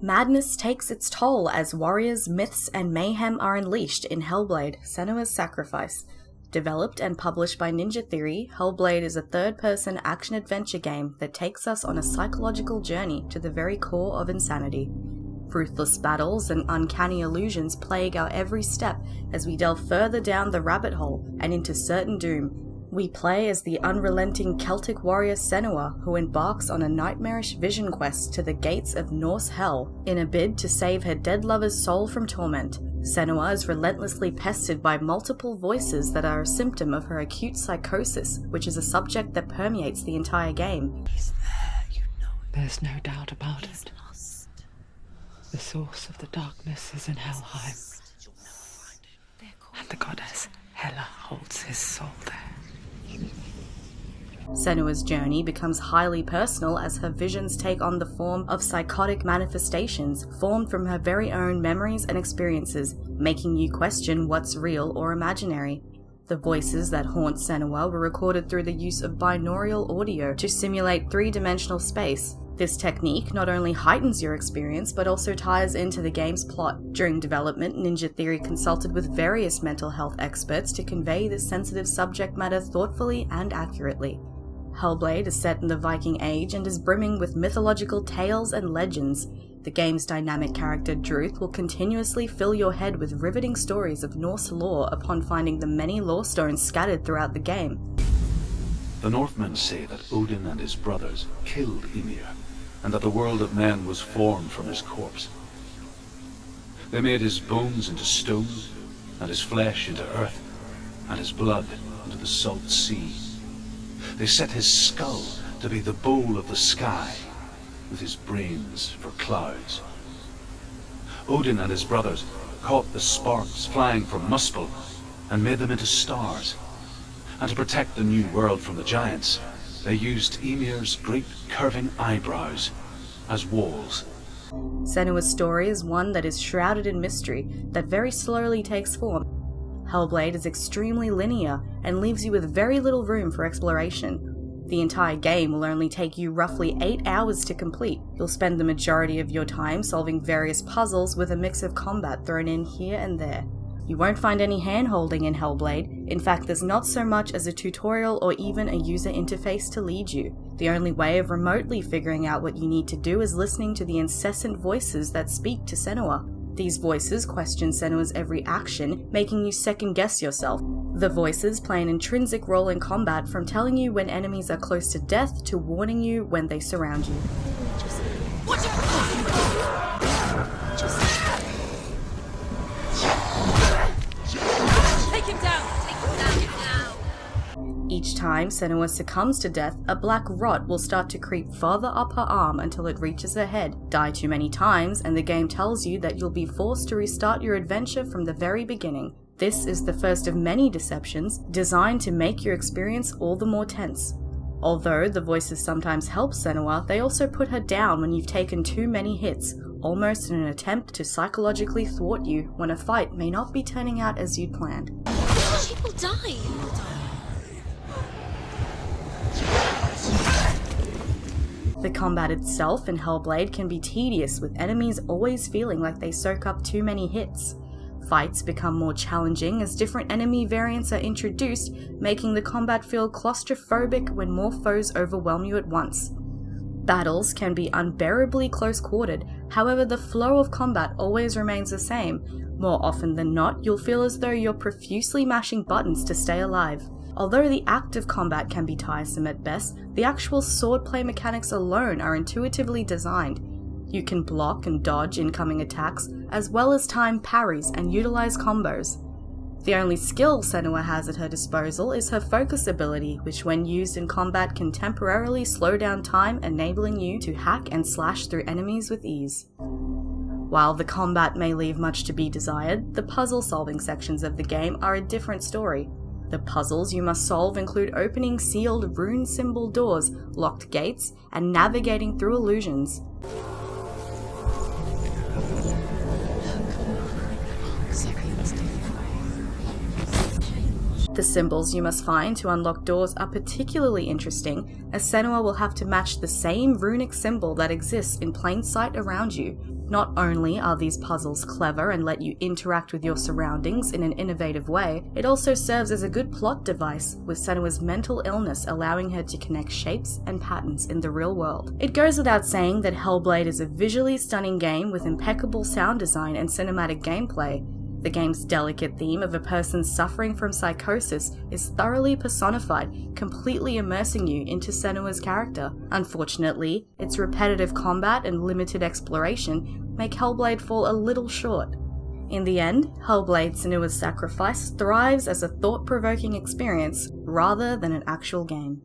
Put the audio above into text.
Madness takes its toll as warriors, myths, and mayhem are unleashed in Hellblade: Senua's Sacrifice. Developed and published by Ninja Theory, Hellblade is a third-person action-adventure game that takes us on a psychological journey to the very core of insanity. Ruthless battles and uncanny illusions plague our every step as we delve further down the rabbit hole and into certain doom. We play as the unrelenting Celtic warrior Senua, who embarks on a nightmarish vision quest to the gates of Norse hell in a bid to save her dead lover's soul from torment. Senua is relentlessly pestered by multiple voices that are a symptom of her acute psychosis, which is a subject that permeates the entire game. He's there, you know it. There's no doubt about it. Lost. The source of the darkness is in Helheim, and the goddess Hela holds his soul there. Senua's journey becomes highly personal as her visions take on the form of psychotic manifestations formed from her very own memories and experiences, making you question what's real or imaginary. The voices that haunt Senua were recorded through the use of binaural audio to simulate three-dimensional space. This technique not only heightens your experience, but also ties into the game's plot. During development, Ninja Theory consulted with various mental health experts to convey this sensitive subject matter thoughtfully and accurately. Hellblade is set in the Viking Age and is brimming with mythological tales and legends. The game's dynamic character Druth will continuously fill your head with riveting stories of Norse lore upon finding the many lore stones scattered throughout the game. The Northmen say that Odin and his brothers killed Ymir, and that the world of men was formed from his corpse. They made his bones into stone, and his flesh into earth, and his blood into the salt sea. They set his skull to be the bowl of the sky, with his brains for clouds. Odin and his brothers caught the sparks flying from Muspel and made them into stars. And to protect the new world from the giants, they used Ymir's great curving eyebrows as walls. Senua's story is one that is shrouded in mystery that very slowly takes form. Hellblade is extremely linear and leaves you with very little room for exploration. The entire game will only take you roughly 8 hours to complete. You'll spend the majority of your time solving various puzzles with a mix of combat thrown in here and there. You won't find any hand-holding in Hellblade. In fact, there's not so much as a tutorial or even a user interface to lead you. The only way of remotely figuring out what you need to do is listening to the incessant voices that speak to Senua. These voices question Senua's every action, making you second-guess yourself. The voices play an intrinsic role in combat, from telling you when enemies are close to death to warning you when they surround you. Watch out! Take him down! Take him down now! Each time Senua succumbs to death, a black rot will start to creep farther up her arm until it reaches her head. Die too many times and the game tells you that you'll be forced to restart your adventure from the very beginning. This is the first of many deceptions designed to make your experience all the more tense. Although the voices sometimes help Senua, they also put her down when you've taken too many hits, almost in an attempt to psychologically thwart you when a fight may not be turning out as you'd planned. People die! The combat itself in Hellblade can be tedious, with enemies always feeling like they soak up too many hits. Fights become more challenging as different enemy variants are introduced, making the combat feel claustrophobic when more foes overwhelm you at once. Battles can be unbearably close-quartered, however the flow of combat always remains the same. More often than not, you'll feel as though you're profusely mashing buttons to stay alive. Although the act of combat can be tiresome at best, the actual swordplay mechanics alone are intuitively designed. You can block and dodge incoming attacks, as well as time parries and utilize combos. The only skill Senua has at her disposal is her focus ability, which when used in combat can temporarily slow down time, enabling you to hack and slash through enemies with ease. While the combat may leave much to be desired, the puzzle-solving sections of the game are a different story. The puzzles you must solve include opening sealed rune symbol doors, locked gates, and navigating through illusions. The symbols you must find to unlock doors are particularly interesting, as Senua will have to match the same runic symbol that exists in plain sight around you. Not only are these puzzles clever and let you interact with your surroundings in an innovative way, it also serves as a good plot device, with Senua's mental illness allowing her to connect shapes and patterns in the real world. It goes without saying that Hellblade is a visually stunning game with impeccable sound design and cinematic gameplay. The game's delicate theme of a person suffering from psychosis is thoroughly personified, completely immersing you into Senua's character. Unfortunately, its repetitive combat and limited exploration make Hellblade fall a little short. In the end, Hellblade: Senua's Sacrifice thrives as a thought-provoking experience rather than an actual game.